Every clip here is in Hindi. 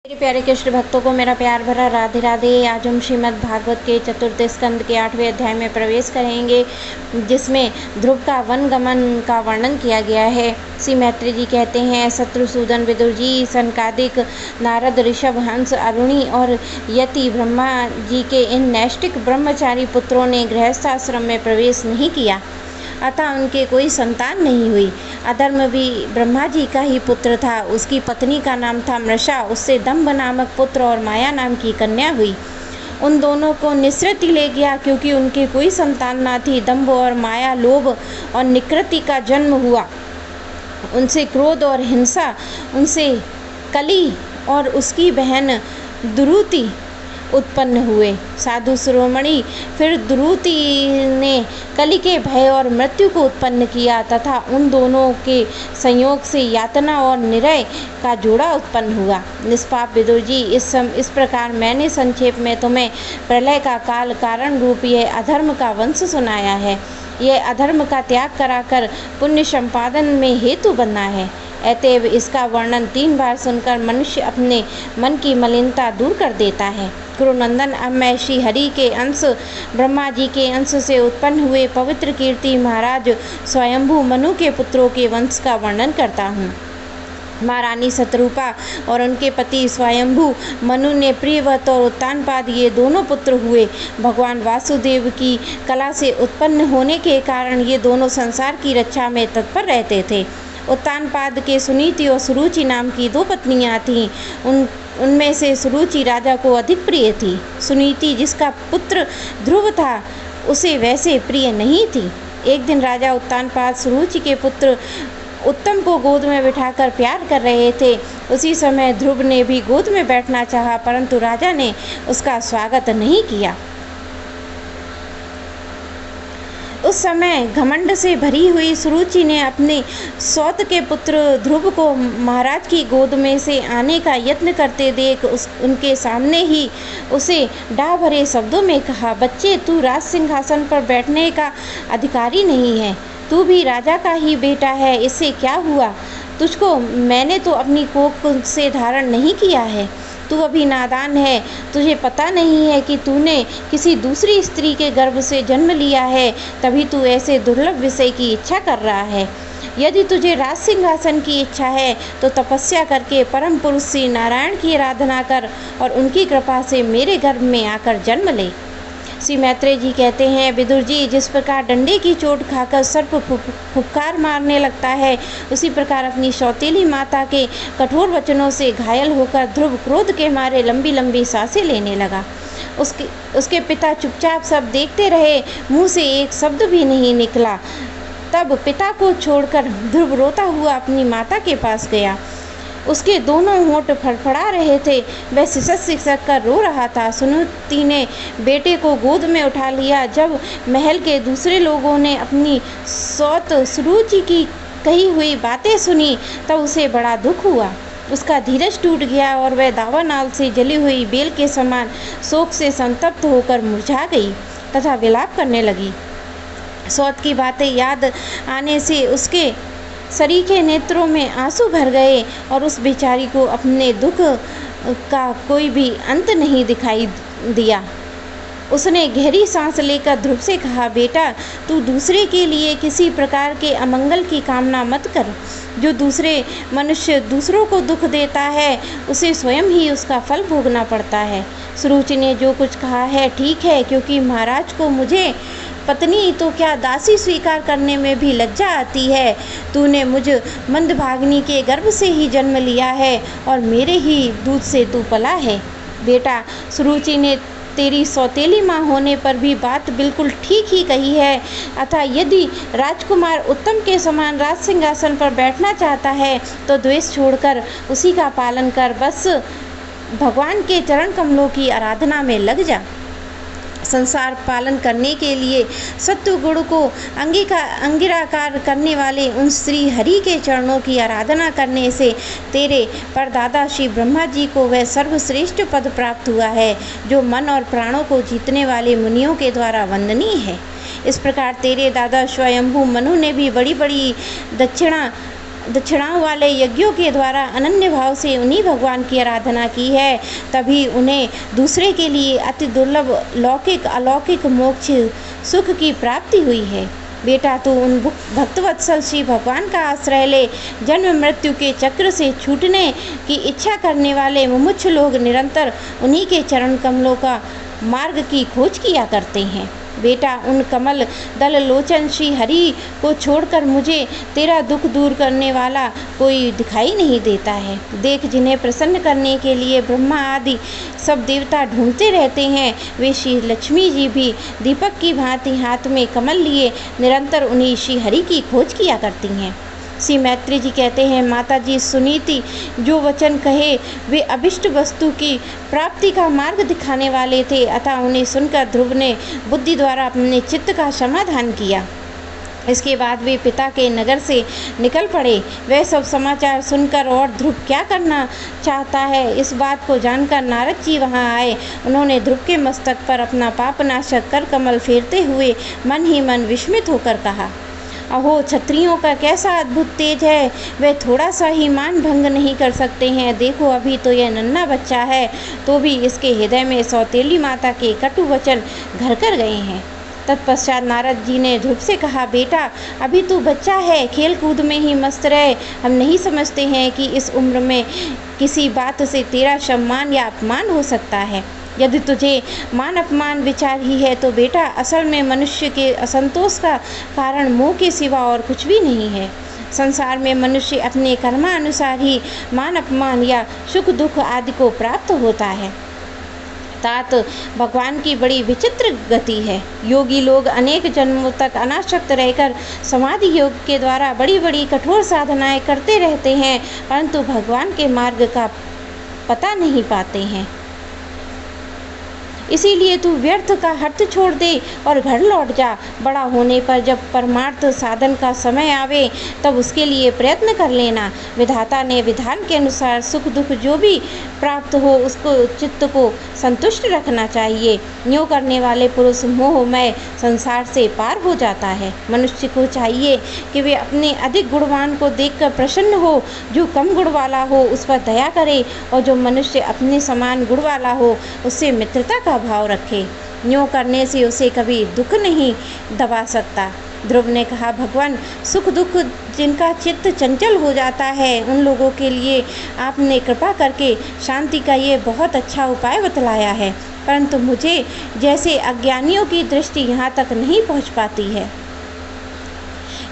मेरे प्यारे कृष्ण भक्तों को मेरा प्यार भरा राधे राधे। आज हम श्रीमद् भागवत के चतुर्थ स्कंद के 8वें अध्याय में प्रवेश करेंगे, जिसमें ध्रुव का वन गमन का वर्णन किया गया है। श्री मैत्री जी कहते हैं, शत्रुसूदन, विदुर जी, सनकादिक, नारद, ऋषभ, हंस, अरुणी और यति ब्रह्मा जी के इन नैष्टिक ब्रह्मचारी पुत्रों ने गृहस्थाश्रम में प्रवेश नहीं किया, अतः उनके कोई संतान नहीं हुई। अधर्म भी ब्रह्मा जी का ही पुत्र था। उसकी पत्नी का नाम था मृषा। उससे दंभ नामक पुत्र और माया नाम की कन्या हुई। उन दोनों को निसृति ले गया, क्योंकि उनके कोई संतान न थी। दंभ और माया, लोभ और निकृति का जन्म हुआ। उनसे क्रोध और हिंसा, उनसे कली और उसकी बहन दुरुति उत्पन्न हुए। साधु शिरोमणि फिर दुरुति ने कली के भय और मृत्यु को उत्पन्न किया, तथा उन दोनों के संयोग से यातना और निरय का जोड़ा उत्पन्न हुआ। निष्पाप विदुर जी, इस प्रकार मैंने संक्षेप में तुम्हें प्रलय का काल कारण रूप यह अधर्म का वंश सुनाया है। यह अधर्म का त्याग कराकर पुण्य संपादन में हेतु बनना है। अतएव इसका वर्णन 3 बार सुनकर मनुष्य अपने मन की मलिनता दूर कर देता है। गुरुनंदन, अब मैं श्री हरि के अंश, ब्रह्मा जी के अंश से उत्पन्न हुए पवित्र कीर्ति महाराज स्वयंभू मनु के पुत्रों के वंश का वर्णन करता हूँ। महारानी शतरूपा और उनके पति स्वयंभू मनु ने प्रियव्रत और उत्तानपाद ये दोनों पुत्र हुए। भगवान वासुदेव की कला से उत्पन्न होने के कारण ये दोनों संसार की रक्षा में तत्पर रहते थे। उत्तानपाद के सुनीति और सुरुचि नाम की 2 पत्नियां थीं। उनमें से सुरुचि राजा को अधिक प्रिय थी। सुनीति, जिसका पुत्र ध्रुव था, उसे वैसे प्रिय नहीं थी। एक दिन राजा उत्तानपाद सुरुचि के पुत्र उत्तम को गोद में बिठाकर प्यार कर रहे थे। उसी समय ध्रुव ने भी गोद में बैठना चाहा, परंतु राजा ने उसका स्वागत नहीं किया। उस समय घमंड से भरी हुई सुरुचि ने अपने सौत के पुत्र ध्रुव को महाराज की गोद में से आने का यत्न करते देख उनके सामने ही उसे डाह भरे शब्दों में कहा, बच्चे, तू राज सिंहासन पर बैठने का अधिकारी नहीं है। तू भी राजा का ही बेटा है। इससे क्या हुआ? तुझको मैंने तो अपनी कोख से धारण नहीं किया है। तू अभी नादान है। तुझे पता नहीं है कि तूने किसी दूसरी स्त्री के गर्भ से जन्म लिया है, तभी तू ऐसे दुर्लभ विषय की इच्छा कर रहा है। यदि तुझे राज सिंहासन की इच्छा है तो तपस्या करके परम पुरुष श्री नारायण की आराधना कर और उनकी कृपा से मेरे गर्भ में आकर जन्म ले। श्री मैत्रेय जी कहते हैं, विदुर जी, जिस प्रकार डंडे की चोट खाकर सर्प फुफकार मारने लगता है, उसी प्रकार अपनी सौतेली माता के कठोर वचनों से घायल होकर ध्रुव क्रोध के मारे लंबी लंबी सांसें लेने लगा। उसके पिता चुपचाप सब देखते रहे, मुंह से एक शब्द भी नहीं निकला। तब पिता को छोड़कर ध्रुव रोता हुआ अपनी माता के पास गया। उसके दोनों होंठ फड़फड़ा रहे थे। वह सिसक सिसक कर रो रहा था। सुनीति ने बेटे को गोद में उठा लिया। जब महल के दूसरे लोगों ने अपनी सौत सुरुचि की कही हुई बातें सुनी, तब उसे बड़ा दुख हुआ। उसका धीरज टूट गया और वह दावानल से जली हुई बेल के समान शोक से संतप्त होकर मुरझा गई तथा विलाप करने लगी। सौत की बातें याद आने से उसके सरीखे नेत्रों में आंसू भर गए और उस बेचारी को अपने दुख का कोई भी अंत नहीं दिखाई दिया। उसने गहरी सांस लेकर ध्रुव से कहा, बेटा, तू दूसरे के लिए किसी प्रकार के अमंगल की कामना मत कर। जो दूसरे मनुष्य दूसरों को दुख देता है, उसे स्वयं ही उसका फल भोगना पड़ता है। सुरुचि ने जो कुछ कहा है ठीक है, क्योंकि महाराज को मुझे पत्नी तो क्या दासी स्वीकार करने में भी लज्जा आती है। तूने मुझ मंदभागिनी के गर्भ से ही जन्म लिया है और मेरे ही दूध से तू पला है। बेटा, सुरुचि ने तेरी सौतेली माँ होने पर भी बात बिल्कुल ठीक ही कही है। अतः यदि राजकुमार उत्तम के समान राज सिंहासन पर बैठना चाहता है तो द्वेष छोड़कर उसी का पालन कर, बस भगवान के चरण कमलों की आराधना में लग जा। संसार पालन करने के लिए सत्व गुण को अंगिराकार करने वाले उन श्री हरि के चरणों की आराधना करने से तेरे परदादा श्री ब्रह्मा जी को वह सर्वश्रेष्ठ पद प्राप्त हुआ है, जो मन और प्राणों को जीतने वाले मुनियों के द्वारा वंदनीय है। इस प्रकार तेरे दादा स्वयंभू मनु ने भी बड़ी बड़ी दक्षिणा दक्षिणाओं वाले यज्ञों के द्वारा अनन्य भाव से उन्हीं भगवान की आराधना की है, तभी उन्हें दूसरे के लिए अति दुर्लभ लौकिक अलौकिक मोक्ष सुख की प्राप्ति हुई है। बेटा, तू उन भक्तवत्सल श्री भगवान का आश्रय ले। जन्म मृत्यु के चक्र से छूटने की इच्छा करने वाले मुमुक्षु लोग निरंतर उन्हीं के चरण कमलों का मार्ग की खोज किया करते हैं। बेटा, उन कमल दल लोचन श्री हरि को छोड़कर मुझे तेरा दुख दूर करने वाला कोई दिखाई नहीं देता है। देख, जिन्हें प्रसन्न करने के लिए ब्रह्मा आदि सब देवता ढूंढते रहते हैं, वे श्री लक्ष्मी जी भी दीपक की भांति हाथ में कमल लिए निरंतर उन्हीं श्री हरि की खोज किया करती हैं। श्री मैत्री जी कहते हैं, माता जी सुनीति जो वचन कहे वे अभिष्ट वस्तु की प्राप्ति का मार्ग दिखाने वाले थे, अतः उन्हें सुनकर ध्रुव ने बुद्धि द्वारा अपने चित्त का समाधान किया। इसके बाद वे पिता के नगर से निकल पड़े। वह सब समाचार सुनकर और ध्रुव क्या करना चाहता है इस बात को जानकर नारद जी वहां आए। उन्होंने ध्रुव के मस्तक पर अपना पापनाशक कर कमल फेरते हुए मन ही मन विस्मित होकर कहा, अहो, क्षत्रियों का कैसा अद्भुत तेज है, वे थोड़ा सा ही मान भंग नहीं कर सकते हैं। देखो, अभी तो यह नन्हा बच्चा है, तो भी इसके हृदय में सौतेली माता के कटु वचन घर कर गए हैं। तत्पश्चात नारद जी ने ध्रुव से कहा, बेटा, अभी तू बच्चा है, खेल कूद में ही मस्त रहे। हम नहीं समझते हैं कि इस उम्र में किसी बात से तेरा सम्मान या अपमान हो सकता है। यदि तुझे मान अपमान विचार ही है तो बेटा, असल में मनुष्य के असंतोष का कारण मोह के सिवा और कुछ भी नहीं है। संसार में मनुष्य अपने कर्मानुसार ही मान अपमान या सुख दुख आदि को प्राप्त होता है। तात भगवान की बड़ी विचित्र गति है। योगी लोग अनेक जन्मों तक अनासक्त रहकर समाधि योग के द्वारा बड़ी बड़ी कठोर साधनाएं करते रहते हैं, परंतु भगवान के मार्ग का पता नहीं पाते हैं। इसीलिए तू व्यर्थ का हट छोड़ दे और घर लौट जा। बड़ा होने पर जब परमार्थ साधन का समय आवे तब उसके लिए प्रयत्न कर लेना। विधाता ने विधान के अनुसार सुख दुख जो भी प्राप्त हो उसको चित्त को संतुष्ट रखना चाहिए। यूँ करने वाले पुरुष मोहमय संसार से पार हो जाता है। मनुष्य को चाहिए कि वे अपने अधिक गुणवान को देखकर प्रसन्न हो, जो कम गुण वाला हो उस पर दया करे, और जो मनुष्य अपने समान गुण वाला हो उससे मित्रता का भाव रखे। यूँ करने से उसे कभी दुख नहीं दबा सकता। ध्रुव ने कहा, भगवान, सुख दुख जिनका चित्त चंचल हो जाता है उन लोगों के लिए आपने कृपा करके शांति का ये बहुत अच्छा उपाय बतलाया है, परंतु मुझे जैसे अज्ञानियों की दृष्टि यहाँ तक नहीं पहुँच पाती है।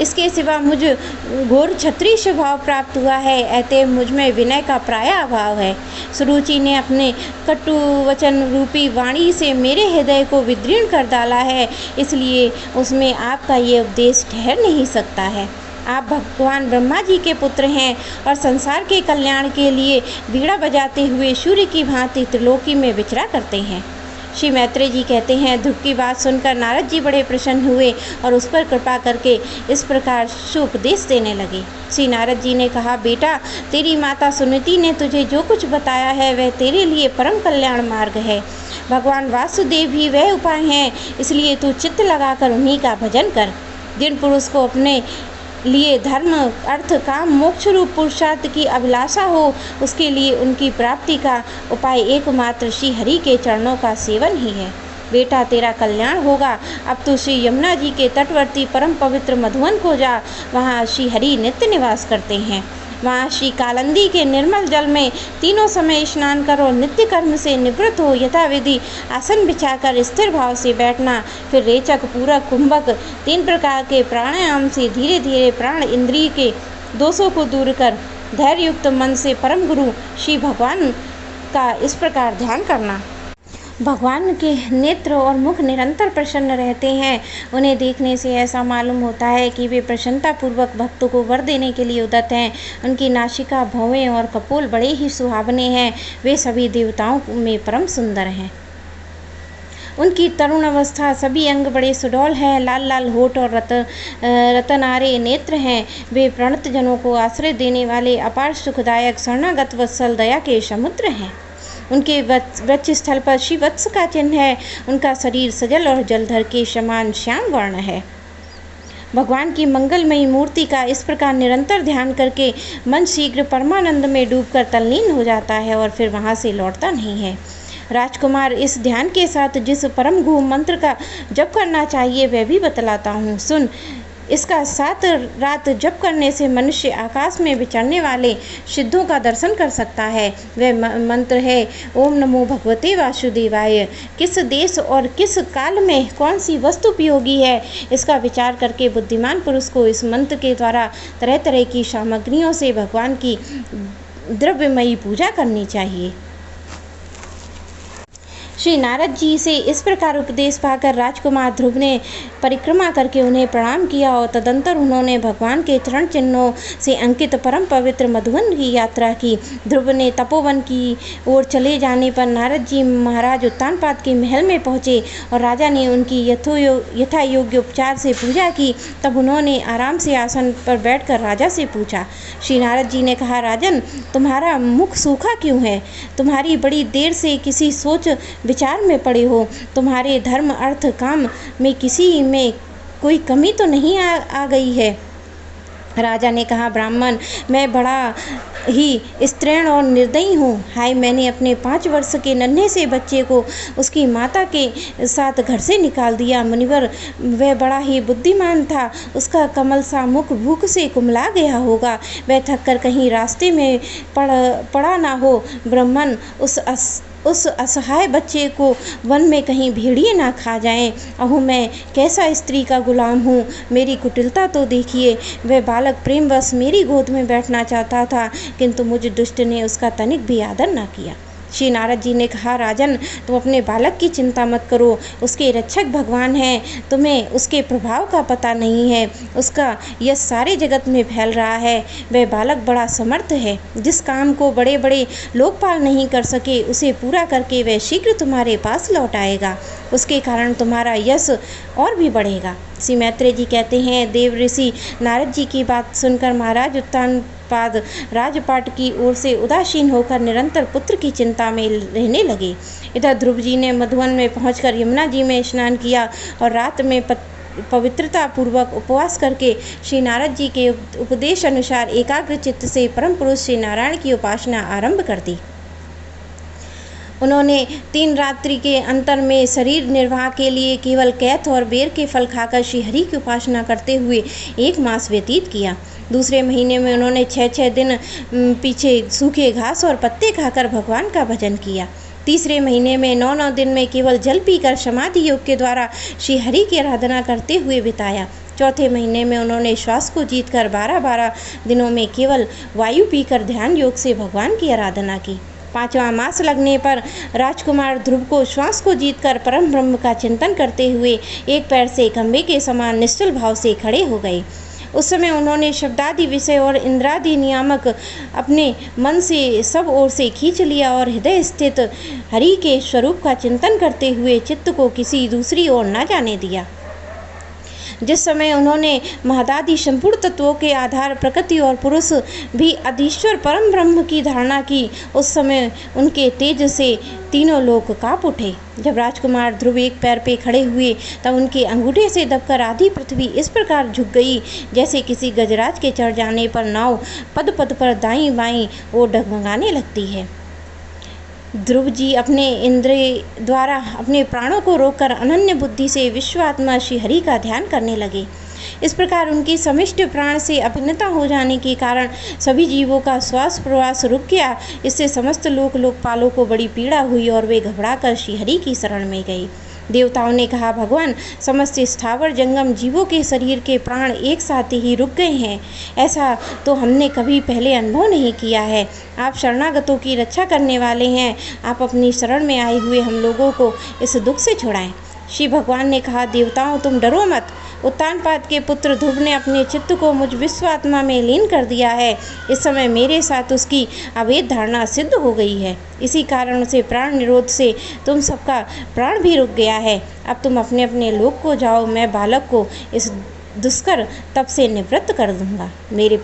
इसके सिवा मुझ घोर क्षत्रिय स्वभाव प्राप्त हुआ है, अतः मुझ में विनय का प्राय अभाव है। सुरुचि ने अपने कटु वचन रूपी वाणी से मेरे हृदय को विदीर्ण कर डाला है, इसलिए उसमें आपका ये उपदेश ठहर नहीं सकता है। आप भगवान ब्रह्मा जी के पुत्र हैं और संसार के कल्याण के लिए बीड़ा बजाते हुए सूर्य की भांति त्रिलोकी में विचरा करते हैं। श्री मैत्री जी कहते हैं, ध्रुव की बात सुनकर नारद जी बड़े प्रसन्न हुए और उस पर कृपा करके इस प्रकार सुपदेश देने लगे। श्री नारद जी ने कहा, बेटा, तेरी माता सुनीति ने तुझे जो कुछ बताया है वह तेरे लिए परम कल्याण मार्ग है। भगवान वासुदेव भी वह उपाय हैं, इसलिए तू चित्त लगाकर उन्हीं का भजन कर। जिन पुरुष को अपने लिए धर्म अर्थ काम मोक्ष रूप पुरुषार्थ की अभिलाषा हो उसके लिए उनकी प्राप्ति का उपाय एकमात्र श्री हरि के चरणों का सेवन ही है। बेटा, तेरा कल्याण होगा। अब तू श्री यमुना जी के तटवर्ती परम पवित्र मधुवन को जा। वहाँ श्री हरि नित्य निवास करते हैं। वहाँ श्री कालंदी के निर्मल जल में तीनों समय स्नान कर और नित्य कर्म से निवृत्त हो यथाविधि आसन बिछाकर स्थिर भाव से बैठना। फिर रेचक, पूरक, कुंभक 3 प्रकार के प्राणायाम से धीरे धीरे प्राण इंद्रिय के दोषों को दूर कर धैर्ययुक्त मन से परम गुरु श्री भगवान का इस प्रकार ध्यान करना। भगवान के नेत्र और मुख निरंतर प्रसन्न रहते हैं। उन्हें देखने से ऐसा मालूम होता है कि वे प्रसन्नतापूर्वक भक्तों को वर देने के लिए उद्यत हैं। उनकी नासिका, भौवें और कपोल बड़े ही सुहावने हैं। वे सभी देवताओं में परम सुंदर हैं। उनकी तरुण अवस्था, सभी अंग बड़े सुडौल हैं। लाल लाल होठ और रतनारे नेत्र हैं। वे प्रणत जनों को आश्रय देने वाले अपार सुखदायक शरणागत वत्सल दया के समुद्र हैं। उनके वक्ष स्थल पर श्रीवत्स का चिन्ह है। उनका शरीर सजल और जलधर के समान श्याम वर्ण है। भगवान की मंगलमयी मूर्ति का इस प्रकार निरंतर ध्यान करके मन शीघ्र परमानंद में डूबकर तल्लीन हो जाता है और फिर वहाँ से लौटता नहीं है। राजकुमार, इस ध्यान के साथ जिस परम गुह मंत्र का जप करना चाहिए वह भी बतलाता हूँ, सुन। इसका 7 रात जप करने से मनुष्य आकाश में विचरने वाले सिद्धों का दर्शन कर सकता है। वह मंत्र है ओम नमो भगवते वासुदेवाय। किस देश और किस काल में कौन सी वस्तु उपयोगी है, इसका विचार करके बुद्धिमान पुरुष को इस मंत्र के द्वारा तरह तरह की सामग्रियों से भगवान की द्रव्यमयी पूजा करनी चाहिए। श्री नारद जी से इस प्रकार उपदेश पाकर राजकुमार ध्रुव ने परिक्रमा करके उन्हें प्रणाम किया और तदंतर उन्होंने भगवान के चरण चिन्हों से अंकित परम पवित्र मधुवन की यात्रा की। ध्रुव ने तपोवन की ओर चले जाने पर नारद जी महाराज उत्तानपाद के महल में पहुँचे और राजा ने उनकी यथा योग्य उपचार से पूजा की। तब उन्होंने आराम से आसन पर बैठकर राजा से पूछा। श्री नारद जी ने कहा, राजन, तुम्हारा मुख सूखा क्यों है? तुम्हारी बड़ी देर से किसी सोच विचार में पड़े हो। तुम्हारे धर्म अर्थ काम में किसी में कोई कमी तो नहीं आ गई है? राजा ने कहा, ब्राह्मण, मैं बड़ा ही स्त्रीण और निर्दयी हूँ। हाय, मैंने अपने 5 वर्ष के नन्हे से बच्चे को उसकी माता के साथ घर से निकाल दिया। मुनिवर, वह बड़ा ही बुद्धिमान था। उसका कमल सा मुख भूख से कुमला गया होगा। वह थक कर कहीं रास्ते में पड़ा ना हो। ब्राह्मण, उस असहाय बच्चे को वन में कहीं भेड़िए ना खा जाएं। अहो, मैं कैसा स्त्री का गुलाम हूँ। मेरी कुटिलता तो देखिए। वह बालक प्रेमवश मेरी गोद में बैठना चाहता था, किंतु मुझ दुष्ट ने उसका तनिक भी आदर न किया। श्री नारद जी ने कहा, राजन, तुम अपने बालक की चिंता मत करो। उसके रक्षक भगवान हैं। तुम्हें उसके प्रभाव का पता नहीं है। उसका यश सारे जगत में फैल रहा है। वह बालक बड़ा समर्थ है। जिस काम को बड़े बड़े लोकपाल नहीं कर सके, उसे पूरा करके वह शीघ्र तुम्हारे पास लौट आएगा। उसके कारण तुम्हारा यश और भी बढ़ेगा। श्री मैत्रेय जी कहते हैं, देव ऋषि नारद जी की बात सुनकर महाराज उत्तानपाद राजपाट की ओर से उदासीन होकर निरंतर पुत्र की चिंता में रहने लगे। इधर ध्रुव जी ने मधुवन में पहुंचकर यमुना जी में स्नान किया और रात में पवित्रता पूर्वक उपवास करके श्री नारद जी के उपदेश अनुसार एकाग्र चित्त से परम पुरुष श्री नारायण की उपासना आरंभ कर दी। उन्होंने 3 रात्रि के अंतर में शरीर निर्वाह के लिए केवल कैथ और बेर के फल खाकर श्री हरि की उपासना करते हुए 1 मास व्यतीत किया। दूसरे महीने में उन्होंने 6-6 दिन पीछे सूखे घास और पत्ते खाकर भगवान का भजन किया। तीसरे महीने में 9-9 दिन में केवल जल पीकर समाधि योग के द्वारा श्री हरि की आराधना करते हुए बिताया। चौथे महीने में उन्होंने श्वास को जीतकर 12-12 दिनों में केवल वायु पीकर ध्यान योग से भगवान की आराधना की। 5वां मास लगने पर राजकुमार ध्रुव को श्वास को जीतकर परम ब्रह्म का चिंतन करते हुए एक पैर से खंबे के समान निश्चल भाव से खड़े हो गए। उस समय उन्होंने शब्दादि विषय और इंद्रादि नियामक अपने मन से सब ओर से खींच लिया और हृदय स्थित हरि के स्वरूप का चिंतन करते हुए चित्त को किसी दूसरी ओर न जाने दिया। जिस समय उन्होंने महदादि संपूर्ण तत्वों के आधार प्रकृति और पुरुष भी अधीश्वर परम ब्रह्म की धारणा की, उस समय उनके तेज से तीनों लोक काँप उठे। जब राजकुमार ध्रुव एक पैर पे खड़े हुए तब उनके अंगूठे से दबकर आधी पृथ्वी इस प्रकार झुक गई जैसे किसी गजराज के चढ़ जाने पर नाव पद पद पर दाईं बाईं ओर डगमगाने लगती है। ध्रुव जी अपने इंद्रिय द्वारा अपने प्राणों को रोककर अनन्य बुद्धि से विश्वात्मा श्री हरि का ध्यान करने लगे। इस प्रकार उनकी समिष्ट प्राण से अभिन्नता हो जाने के कारण सभी जीवों का श्वास प्रवास रुक गया। इससे समस्त लोकपालों को बड़ी पीड़ा हुई और वे घबराकर श्री हरि की शरण में गए। देवताओं ने कहा, भगवान, समस्त स्थावर जंगम जीवों के शरीर के प्राण एक साथ ही रुक गए हैं। ऐसा तो हमने कभी पहले अनुभव नहीं किया है। आप शरणागतों की रक्षा करने वाले हैं। आप अपनी शरण में आए हुए हम लोगों को इस दुख से छुड़ाएं। श्री भगवान ने कहा, देवताओं, तुम डरो मत। उत्तानपाद के पुत्र ध्रुव ने अपने चित्त को मुझ विश्वात्मा में लीन कर दिया है। इस समय मेरे साथ उसकी अवैध धारणा सिद्ध हो गई है। इसी कारण से प्राण निरोध से तुम सबका प्राण भी रुक गया है। अब तुम अपने अपने लोक को जाओ। मैं बालक को इस दुष्कर तप से निवृत्त कर दूंगा। मेरे